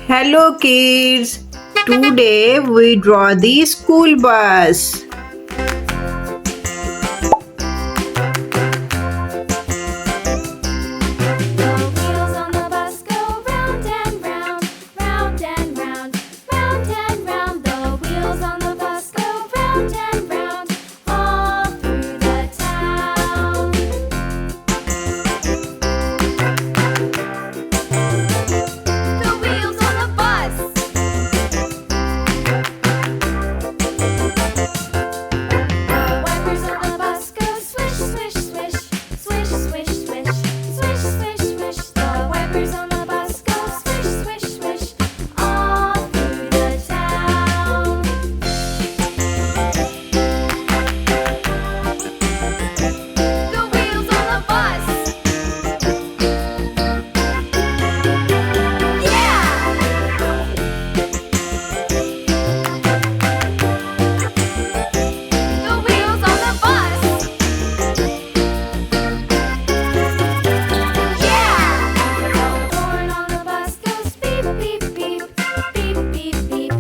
Hello kids. Today we draw the school bus. The wheels on the bus go round and round, round and round, round and round. The wheels on the bus go round and round, all through the town. The wheels on the bus. The wipers on the bus go swish, swish, swish, swish, swish, swish, swish, swish, swish. The wipers on the bus go swish, swish, swish, all through the town. The wheels on the bus. Yeah! The wheels on the bus. Yeah! The horn on the bus goes beep beep beep, beep beep beep,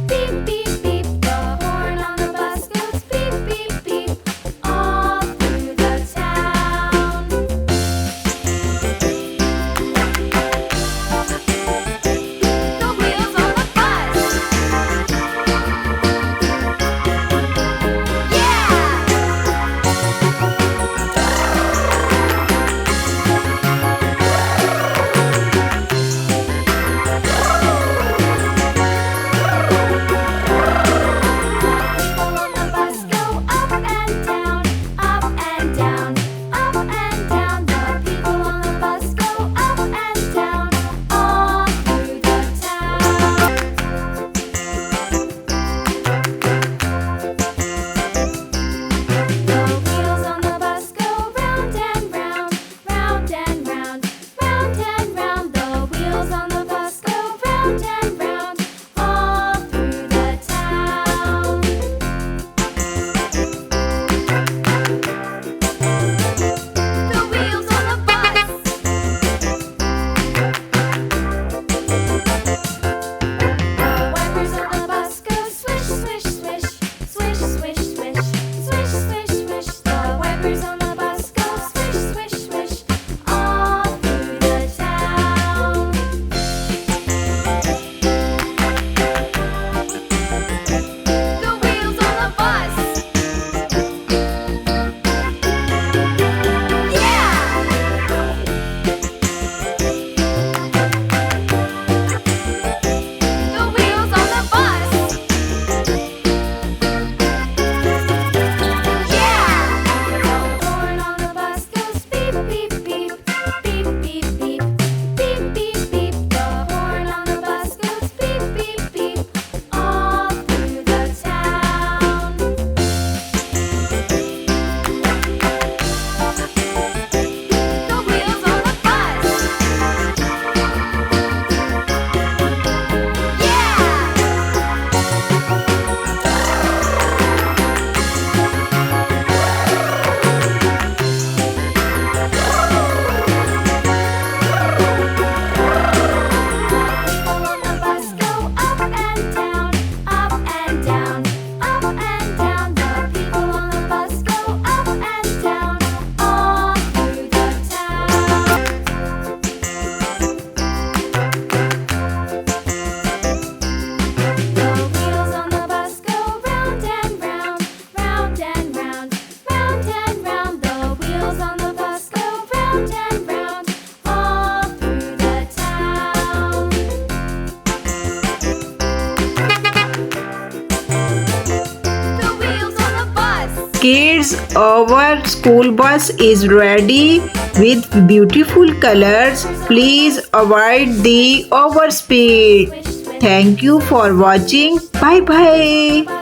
beep beep beep. The horn on the bus goes beep beep beep, all through the town. The wheels on the bus. Yeah! People on the bus go up and down, up and down, up and down. The people on the bus go up and down, all through the town. The wheels on the bus go round and round, round and round, round and round. The wheels on the bus go round and round, all through the town. The wheels on the bus. The wipers on the bus go swish, swish, swish, swish, swish, swish, swish, swish, swish. The wipers on the bus go swish, swish, swish, all through the town. The wheels on the bus. Yeah! The wheels on the bus. Yeah! The horn on the bus goes beep beep beep, beep beep beep, beep beep beep. The horn on the bus goes beep beep beep, all through the town. The wheels on the bus. Yeah! People on the bus go up and down, up and down, up and down. The people on the bus go up and down, all through the town. The wheels on the bus go round and round, round and round, round and round. The wheels on the bus go round and round, all through the town. The wheels on the bus. Kids, our school bus is ready with beautiful colors. Please avoid the overspeed. Thank you for watching. Bye bye.